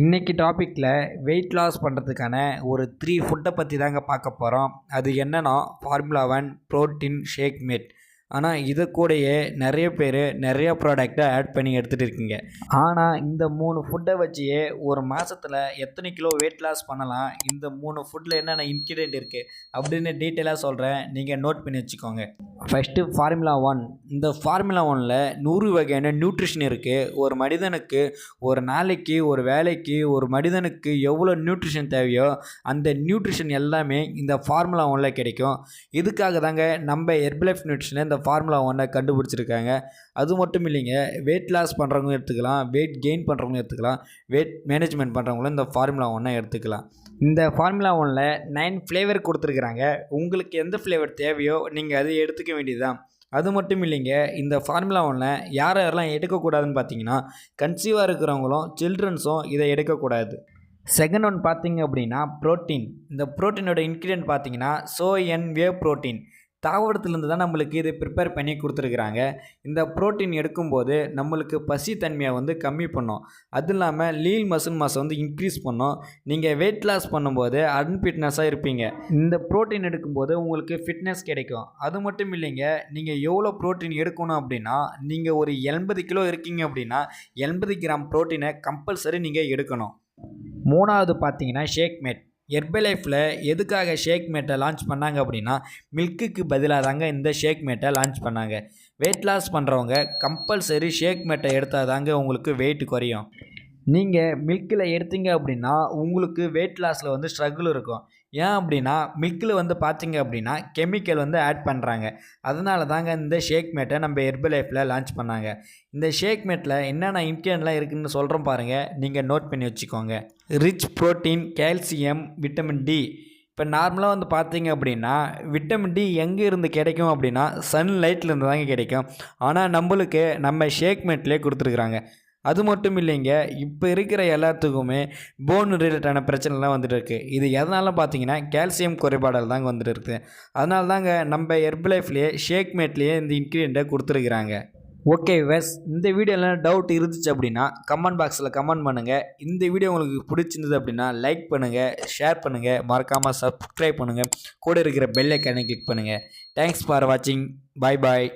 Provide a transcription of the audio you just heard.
இன்றைக்கி டாப்பிக்கில் weight loss பண்ணுறதுக்கான ஒரு 3 ஃபுட்டை பற்றி தாங்க பார்க்க போகிறோம். அது என்னென்னா ஃபார்முலா 1 புரோட்டீன் ஷேக் மேட். ஆனால் இதை கூடயே நிறைய பேர் நிறைய ப்ராடக்டை ஆட் பண்ணி எடுத்துகிட்டு இருக்கீங்க. ஆனால் இந்த 3 ஃபுட்டை வச்சியே ஒரு மாதத்தில் எத்தனை கிலோ வெயிட் லாஸ் பண்ணலாம், இந்த 3 ஃபுட்டில் என்னென்ன இன்க்ரீடியன்ட் இருக்குது அப்படின்னு டீட்டெயிலாக சொல்கிறேன், நீங்கள் நோட் பண்ணி வச்சுக்கோங்க. First formula 1. இந்த ஃபார்முலா 1ல் 100 வகையான நியூட்ரிஷன் இருக்குது. ஒரு மனிதனுக்கு ஒரு நாளைக்கு ஒரு வேலைக்கு ஒரு மனிதனுக்கு எவ்வளோ நியூட்ரிஷன் தேவையோ அந்த நியூட்ரிஷன் எல்லாமே இந்த ஃபார்முலா 1ல் கிடைக்கும். இதுக்காக தாங்க நம்ம ஹெர்பலைஃப் நியூட்ரிஷனை இந்த ஃபார்முலா 1 கண்டுபிடிச்சிருக்காங்க. அது மட்டும் இல்லைங்க, வெயிட் லாஸ் பண்ணுறவங்க எடுத்துக்கலாம், வெயிட் கெயின் பண்ணுறவங்க எடுத்துக்கலாம், வெயிட் மேனேஜ்மெண்ட் பண்ணுறவங்களும் இந்த ஃபார்முலா 1 எடுத்துக்கலாம். இந்த ஃபார்முலா 1ல் 9 ஃப்ளேவர் கொடுத்துருக்குறாங்க. உங்களுக்கு எந்த ஃப்ளேவர் தேவையோ நீங்கள் அதை எடுத்துக்க வேண்டியதுதான். அது மட்டும் இல்லைங்க, இந்த ஃபார்முலா 1ல் யாரெல்லாம் எடுக்கக்கூடாதுன்னு பார்த்தீங்கன்னா, கன்சீவாக இருக்கிறவங்களும் சில்ட்ரன்ஸும் இதை எடுக்கக்கூடாது. செகண்ட் ஒன் பார்த்தீங்க அப்படின்னா ப்ரோட்டீன். இந்த ப்ரோட்டீனோட இன்க்ரீடியன்ட் பார்த்தீங்கன்னா சோயன் வே ப்ரோட்டீன். தாவரத்துலேருந்து தான் நம்மளுக்கு இதை ப்ரிப்பேர் பண்ணி கொடுத்துருக்குறாங்க. இந்த ப்ரோட்டீன் எடுக்கும்போது நம்மளுக்கு பசி தன்மையை கம்மி பண்ணும். அது இல்லாமல் லீன் மசில் மாஸை இன்க்ரீஸ் பண்ணும். நீங்கள் வெயிட் லாஸ் பண்ணும்போது அன்ஃபிட்னஸாக இருப்பீங்க. இந்த ப்ரோட்டீன் எடுக்கும்போது உங்களுக்கு ஃபிட்னஸ் கிடைக்கும். அது மட்டும் இல்லைங்க, நீங்கள் எவ்வளோ ப்ரோட்டீன் எடுக்கணும் அப்படின்னா, நீங்கள் ஒரு 80 கிலோ இருக்கீங்க அப்படின்னா 80 கிராம் ப்ரோட்டீனை கம்பல்சரி நீங்கள் எடுக்கணும். மூணாவது பார்த்தீங்கன்னா ஷேக் மேட். ஹெர்பலைஃப்பில் எதுக்காக ஷேக் மேட்டை லான்ச் பண்ணாங்க அப்படின்னா, மில்க்குக்கு பதிலாக தாங்க இந்த ஷேக் மேட்டை லான்ச் பண்ணாங்க. வெயிட் லாஸ் பண்ணுறவங்க கம்பல்சரி ஷேக் மேட்டை எடுத்தால் தாங்க உங்களுக்கு வெயிட் குறையும். நீங்கள் மில்கில் எடுத்தீங்க அப்படின்னா உங்களுக்கு வெயிட் லாஸில் ஸ்ட்ரகிள் இருக்கும். ஏன் அப்படின்னா மில்கில் பார்த்தீங்க அப்படின்னா கெமிக்கல் ஆட் பண்ணுறாங்க. அதனால தாங்க இந்த ஷேக் மேட்டை நம்ம ஹெர்பலைஃப்பில் லான்ச் பண்ணாங்க. இந்த ஷேக் மேட்டில் என்னென்ன இன்க்ரீடியன்ட்லாம் இருக்குதுன்னு சொல்கிறோம் பாருங்கள், நீங்கள் நோட் பண்ணி வச்சுக்கோங்க. Rich protein, calcium, vitamin D. இப்போ நார்மலாக பார்த்தீங்க அப்படின்னா விட்டமின் டி எங்கே இருந்து கிடைக்கும் அப்படின்னா சன்லைட்லேருந்து தாங்க கிடைக்கும். ஆனால் நம்மளுக்கு நம்ம ஷேக் மேட்லேயே கொடுத்துருக்குறாங்க. அது மட்டும் இல்லைங்க, இப்போ இருக்கிற எல்லாத்துக்குமே போன் ரிலேட்டான பிரச்சனைலாம் வந்துட்டு இருக்குது. இது எதனால பார்த்தீங்கன்னா கால்சியம் குறைபாடால் தாங்க வந்துட்டு இருக்குது. அதனால தாங்க நம்ம ஹெர்பலைஃப்லேயே ஷேக் மேட்லேயே இந்த இன்க்ரீடியண்ட்டை கொடுத்துருக்குறாங்க. ஓகே வெஸ், இந்த வீடியோலாம் டவுட் இருந்துச்சு அப்படின்னா கமெண்ட் பாக்ஸில் கமெண்ட் பண்ணுங்கள். இந்த வீடியோ உங்களுக்கு பிடிச்சிருந்தது அப்படின்னா லைக் பண்ணுங்கள், ஷேர் பண்ணுங்கள், மறக்காமல் சப்ஸ்கிரைப் பண்ணுங்கள், கூட இருக்கிற பெல் ஐக்கானை கிளிக் பண்ணுங்கள். தேங்க்ஸ் ஃபார் வாட்சிங். பாய் பாய்.